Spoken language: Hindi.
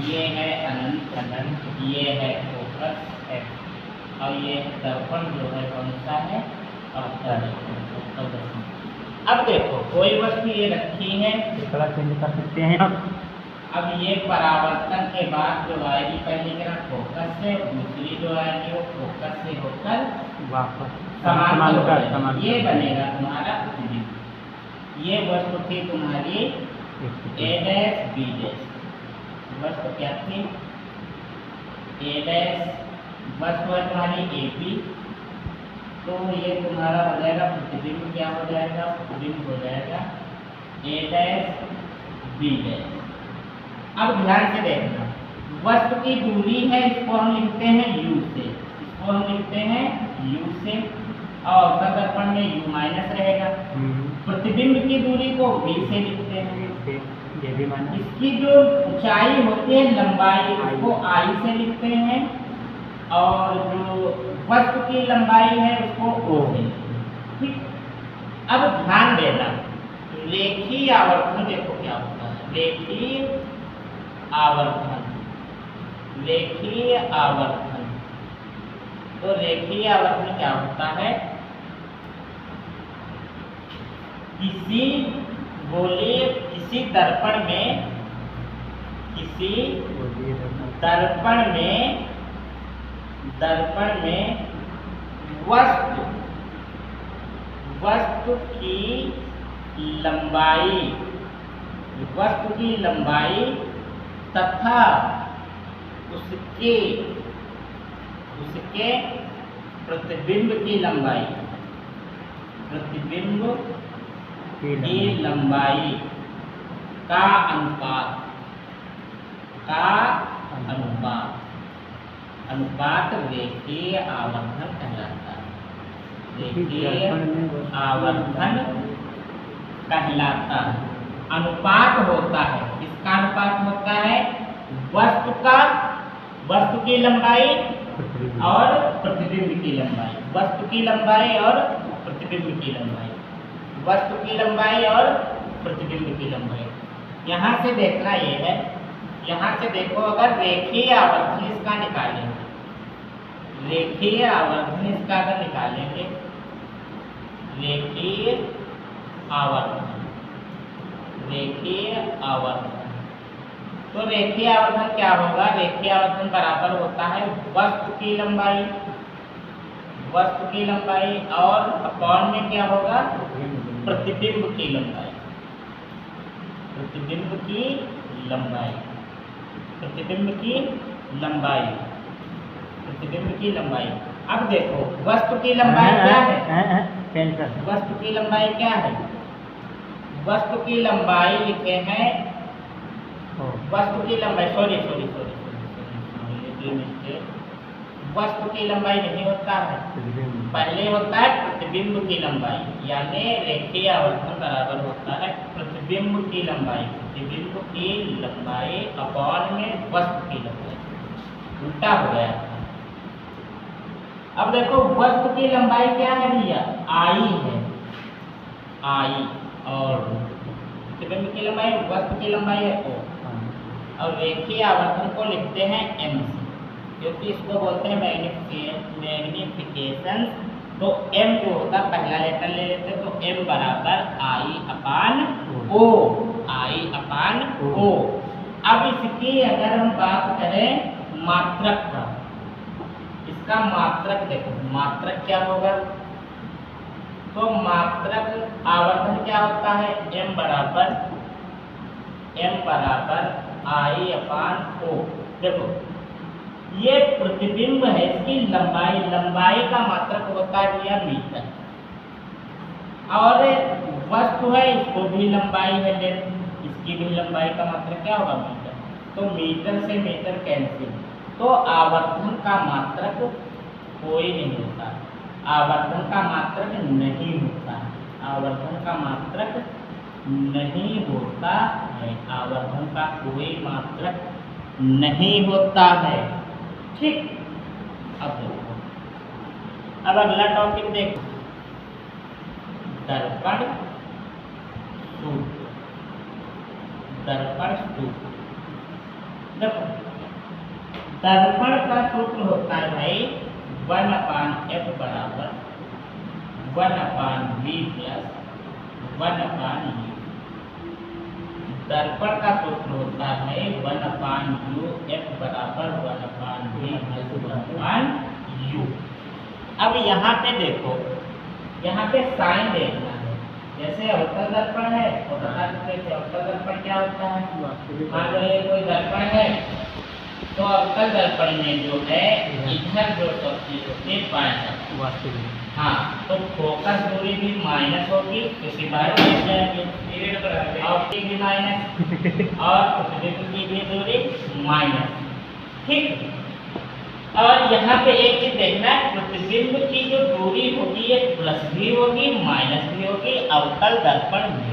ये है अनंत, ये है फोकस है, और ये दर्पण जो है कौन सा है, अवतल। अब देखो कोई वस्तु ये रखी है, कलर चेंज कर सकते हैं आप। अब ये परावर्तन के बाद जो आएगी पहली ग्रह फोकस से, दूसरी जो आएगी वो फोकस से होकर वापस समांतर ये बनेगा तुम्हारा प्रतिबिंब। ये वस्तु थी तुम्हारी ए डैश बी डैश, वस्तु क्या थी ए डैश, वस्तु है तुम्हारी ए बी, तो ये तुम्हारा हो जाएगा प्रतिबिंब, क्या हो जाएगा, प्रतिबिंब हो जाएगा ए डैश बी डैश। अब ध्यान से देखना, वस्तु की दूरी है, इसको हम लिखते हैं u से, इसको हम लिखते हैं u से, और अवतल दर्पण में u माइनस रहेगा। प्रतिबिंब की दूरी को v से लिखते हैं, ये भी माइनस। इसकी जो ऊंचाई होती है लंबाई उसको i से लिखते हैं, और जो वस्तु की लंबाई है उसको o से। ठीक, अब ध्यान देना, रेखीय आवर्धन देखो क्या होता है, रेखीय आवर्धन, रेखीय आवर्धन। तो रेखीय आवर्धन क्या होता है, किसी बोलिए किसी दर्पण में, किसी दर्पण में वस्तु की लंबाई तथा उसके प्रतिबिंब की लंबाई का अनुपात रेखीय आवर्धन कहलाता है, रेखीय आवर्धन कहलाता है। अनुपात होता है, किसका अनुपात होता है, वस्तु की लंबाई और प्रतिबिंब की लंबाई, वस्तु की लंबाई और प्रतिबिंब की लंबाई, वस्तु की लंबाई और प्रतिबिंब की लंबाई। यहाँ से देखना ये है, यहाँ से देखो अगर रेखीय आवर्धन इसका निकालेंगे, रेखीय आवर्धन इसका अगर निकालेंगे, रेखीय आवर्धन, तो रेखीय आवर्धन क्या होगा, रेखीय आवर्धन बराबर होता है वस्तु की लंबाई और अपॉन में क्या होगा, प्रतिबिंब की लंबाई, प्रतिबिंब की लंबाई। अब देखो वस्तु की लंबाई क्या है, वस्तु की लंबाई क्या है, वस्तु की लंबाई लिखे हैं, वस्तु की लंबाई वस्तु की लंबाई नहीं होता है, पहले होता है प्रतिबिंब की लंबाई, यानी रेखीय आवर्धन बराबर होता है प्रतिबिंब की लंबाई अपॉन में वस्तु की लंबाई, उल्टा हो गया। अब देखो वस्तु की लंबाई क्या है भैया, आई है, आई, और प्रतिबिंब की लंबाई, वस्तु की लंबाई है ओ, और रेखीय आवर्धन को लिखते हैं m से, क्योंकि इसको बोलते हैं मैग्निफिकेशन। तो m जो होता है पहला लेटर ले लेते हैं, तो m बराबर i अपान o। अब इसकी अगर हम बात करें मात्रक का, इसका मात्रक देखो, मात्रक क्या होगा, तो मात्रक आवर्धन क्या होता है, m बराबर i अपान o। देखो ये प्रतिबिंब है, इसकी लंबाई का मात्रक होता है भैया मीटर, और वस्तु है इसको भी लंबाई है लेंथ, इसकी भी लंबाई का मात्रक क्या होगा, मीटर। तो मीटर से मीटर कैंसिल, तो आवर्धन का मात्रक कोई नहीं होता, आवर्धन का मात्रक नहीं होता, आवर्धन का मात्रक नहीं होता है, आवर्धन का कोई मात्रक नहीं होता है। ठीक, अब देखो, अब अगला टॉपिक देखो, दर्पण सूत्र। देखो दर्पण का सूत्र होता है भाई 1/f बराबर 1/v प्लस 1/u। दर्पण का सूत्र होता है 1/u f बराबर 1/v प्लस 1/u। अब यहाँ पे देखो, यहाँ पे साइन देखना है। जैसे अवतल दर्पण है और बता सकते थे अवतल दर्पण क्या होता है। मान लो ये कोई दर्पण है तो अवतल दर्पण में जो है इधर जो शक्ति होती है बाएं वास्तविक हाँ, तो फोकस दूरी भी माइनस होगी क्योंकि बाहर देख जाएंगे और की भी माइनस और प्रतिबिंब की भी दूरी माइनस। ठीक, और यहाँ पे एक चीज देखना है, प्रतिबिंब की जो दूरी होगी ये प्लस भी होगी माइनस भी होगी अवतल दर्पण में।